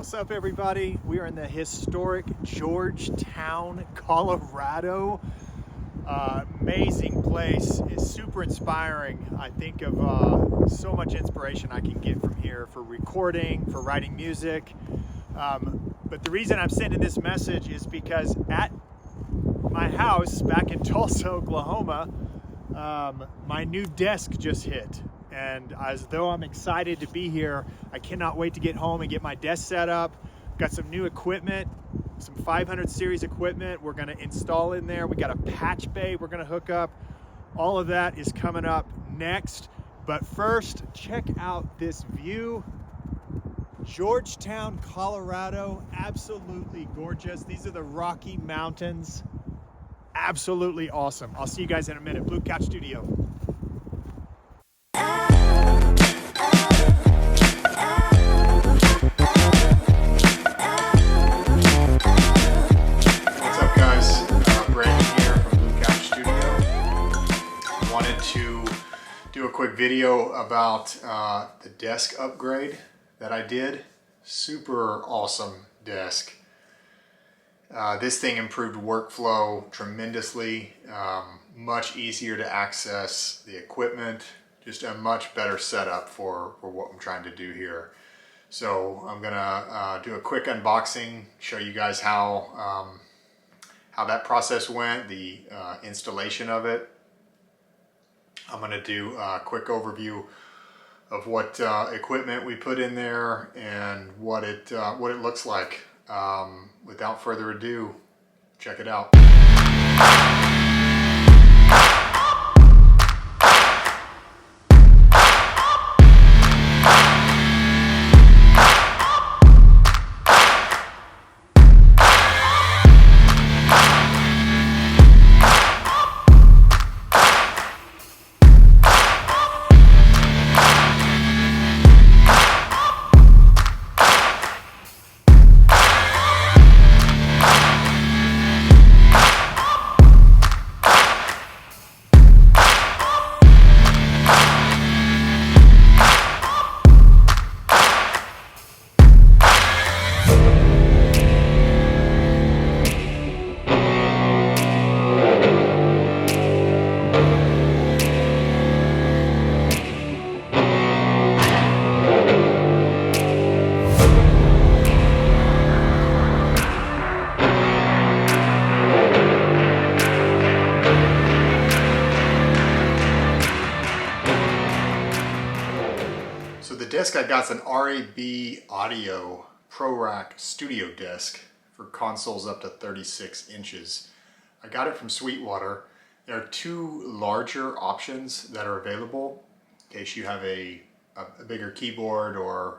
What's up, everybody? We are in the historic Georgetown, Colorado. Amazing place. It's super inspiring. I think of so much inspiration I can get from here for recording, for writing music. But the reason I'm sending this message is because at my house back in Tulsa, Oklahoma, my new desk just hit. And as though I'm excited to be here, I cannot wait to get home and get my desk set up. Got some new equipment, some 500 series equipment we're gonna install in there. We got a patch bay we're gonna hook up. All of that is coming up next. But first, check out this view. Georgetown, Colorado, absolutely gorgeous. These are the Rocky Mountains. Absolutely awesome. I'll see you guys in a minute. Blue Couch Studio. Do a quick video about the desk upgrade that I did. Super awesome desk. This thing improved workflow tremendously, much easier to access the equipment, just a much better setup for what I'm trying to do here. So I'm gonna do a quick unboxing, show you guys how that process went, the installation of it. I'm going to do a quick overview of what equipment we put in there and what it looks like. Without further ado, check it out. Desk I got is an RAB Audio Pro Rack studio desk for consoles up to 36 inches. I got it from Sweetwater. There are two larger options that are available in case you have a bigger keyboard or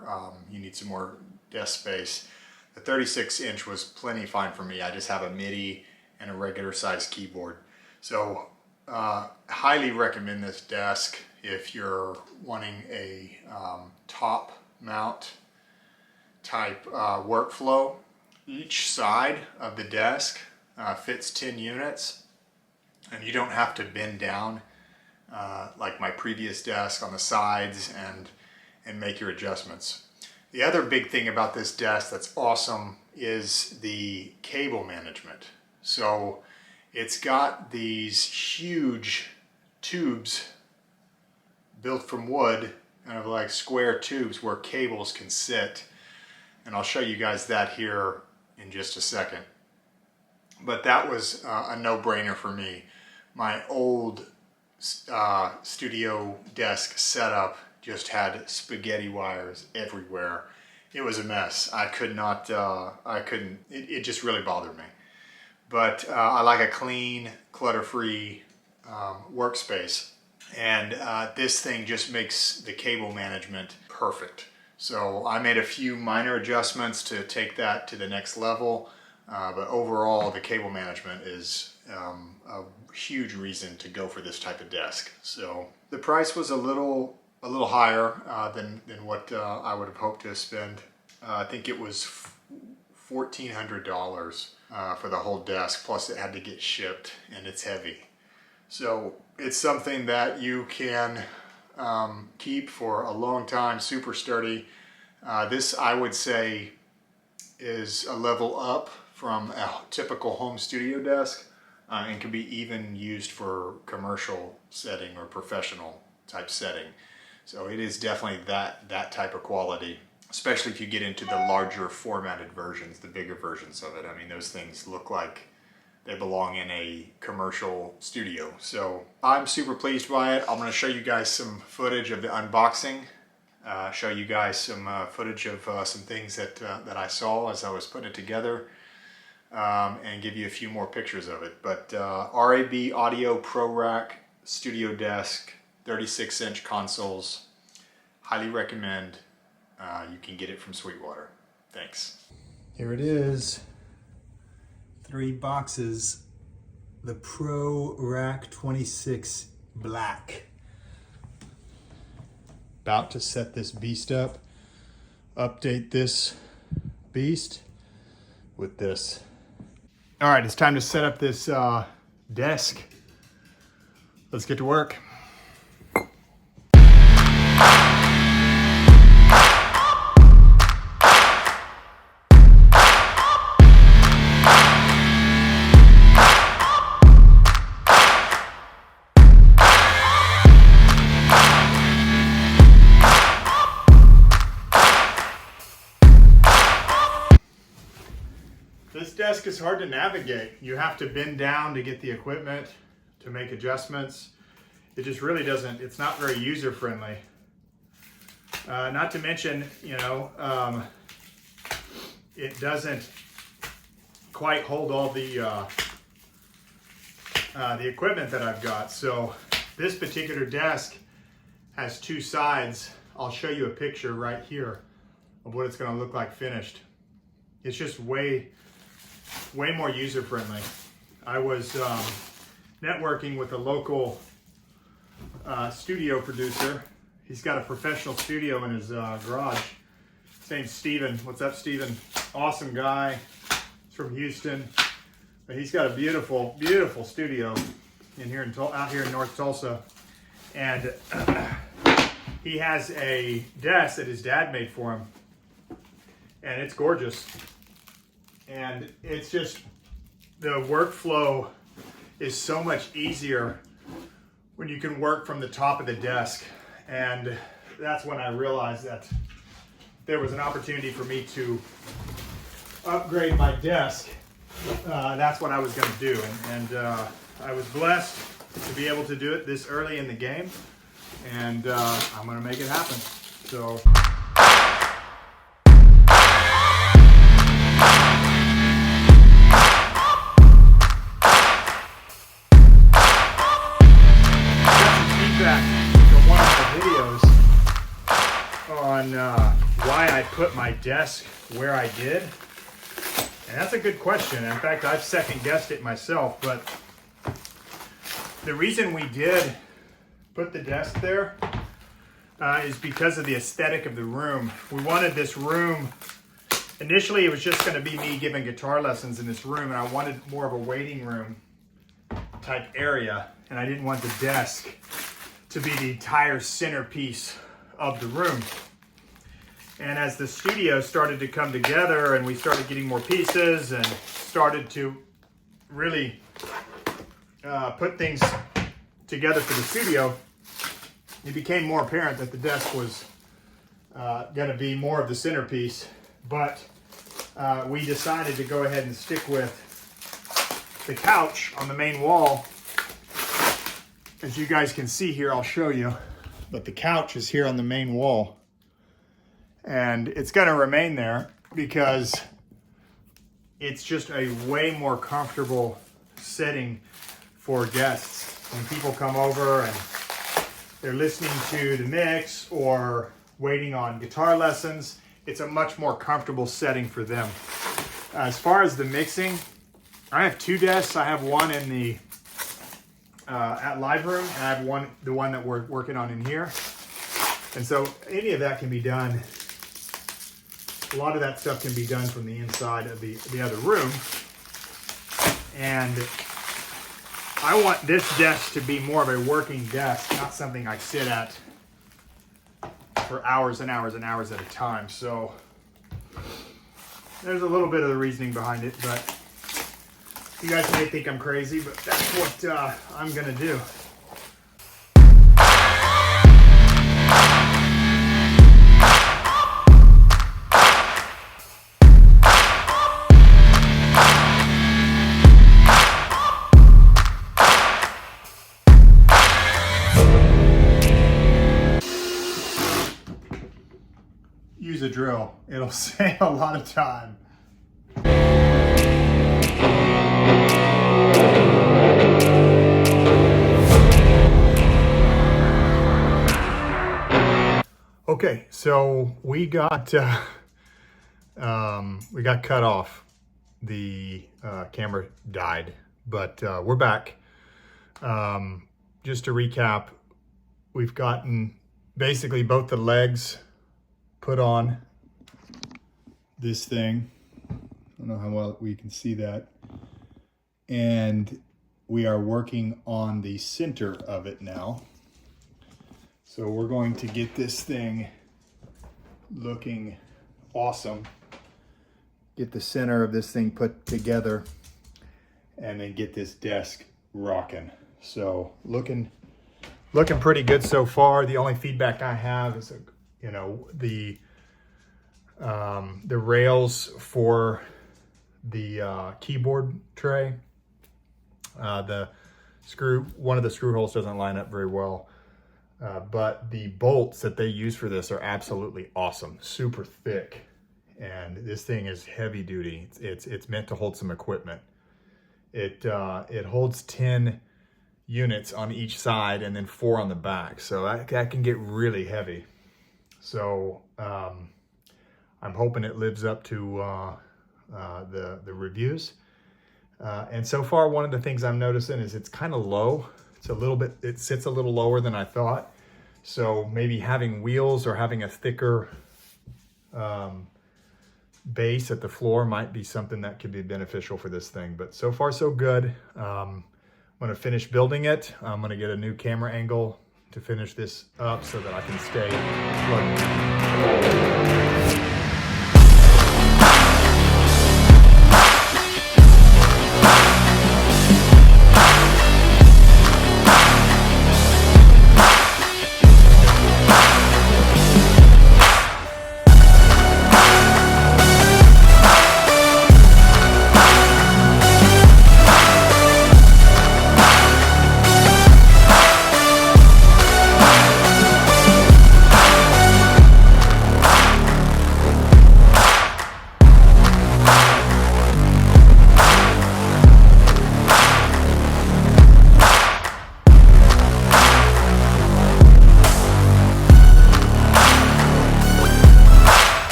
you need some more desk space. The 36 inch was plenty fine for me. I just have a MIDI and a regular size keyboard. So highly recommend this desk if you're wanting a top mount type workflow. Each side of the desk fits 10 units and you don't have to bend down like my previous desk on the sides and make your adjustments. The other big thing about this desk that's awesome is the cable management. So it's got these huge tubes built from wood, kind of like square tubes where cables can sit. And I'll show you guys that here in just a second. But that was a no-brainer for me. My old studio desk setup just had spaghetti wires everywhere. It was a mess. I couldn't, it just really bothered me. But I like a clean, clutter-free workspace. And this thing just makes the cable management perfect. So I made a few minor adjustments to take that to the next level, but overall the cable management is a huge reason to go for this type of desk. So the price was a little higher than what I would have hoped to spend. I think it was $1,400 for the whole desk, plus it had to get shipped and it's heavy. So it's something that you can keep for a long time, super sturdy. This, I would say, is a level up from a typical home studio desk and can be even used for commercial setting or professional type setting. So it is definitely that type of quality, especially if you get into the larger formatted versions, the bigger versions of it. I mean, those things look like they belong in a commercial studio. So I'm super pleased by it. I'm going to show you guys some footage of the unboxing, show you guys some footage of some things that I saw as I was putting it together, and give you a few more pictures of it. But RAB Audio Pro Rack Studio Desk, 36-inch consoles. Highly recommend. You can get it from Sweetwater. Thanks. Here it is. 3 boxes. The Prorack 26 Black. About to set this beast up. Update this beast with this. All right, it's time to set up this desk. Let's get to work. This desk is hard to navigate. You have to bend down to get the equipment, to make adjustments. It just really doesn't, it's not very user friendly. Not to mention, you know, it doesn't quite hold all the equipment that I've got. So this particular desk has 2 sides. I'll show you a picture right here of what it's going to look like finished. It's just way more user friendly. I was networking with a local studio producer. He's got a professional studio in his garage. His name's Steven. What's up, Steven? Awesome guy. He's from Houston. But he's got a beautiful, beautiful studio in here out here in North Tulsa. And he has a desk that his dad made for him. And it's gorgeous. And it's just, the workflow is so much easier when you can work from the top of the desk. And that's when I realized that there was an opportunity for me to upgrade my desk. That's what I was going to do. And I was blessed to be able to do it this early in the game. And I'm going to make it happen. So. On why I put my desk where I did, and that's a good question. In fact, I've second guessed it myself, but the reason we did put the desk there is because of the aesthetic of the room. We wanted this room, initially it was just going to be me giving guitar lessons in this room, and I wanted more of a waiting room type area, and I didn't want the desk to be the entire centerpiece of the room. And as the studio started to come together and we started getting more pieces and started to really put things together for the studio, it became more apparent that the desk was going to be more of the centerpiece. But we decided to go ahead and stick with the couch on the main wall. As you guys can see here, I'll show you. But the couch is here on the main wall. And it's going to remain there because it's just a way more comfortable setting for guests. When people come over and they're listening to the mix or waiting on guitar lessons, it's a much more comfortable setting for them. As far as the mixing, I have 2 desks. I have one in the at live room, and I have the one that we're working on in here. And so any of that can be done. A lot of that stuff can be done from the inside of the other room. And I want this desk to be more of a working desk, not something I sit at for hours and hours and hours at a time. So There's a little bit of the reasoning behind it, but you guys may think I'm crazy, but that's what I'm gonna do. Use a drill. It'll save a lot of time. Okay, so we got cut off. The camera died, but we're back. Just to recap, we've gotten basically both the legs put on this thing. I don't know how well we can see that. And we are working on the center of it now. So we're going to get this thing looking awesome. Get the center of this thing put together and then get this desk rocking. So looking pretty good so far. The only feedback I have is the rails for the keyboard tray. One of the screw holes doesn't line up very well, but the bolts that they use for this are absolutely awesome, super thick, and this thing is heavy duty. It's meant to hold some equipment. It holds 10 units on each side and then 4 on the back, so that can get really heavy. So I'm hoping it lives up to the reviews. And so far, one of the things I'm noticing is it's kind of low. It sits a little lower than I thought. So maybe having wheels or having a thicker base at the floor might be something that could be beneficial for this thing. But so far, so good. I'm gonna finish building it. I'm gonna get a new camera angle to finish this up so that I can stay plugged in.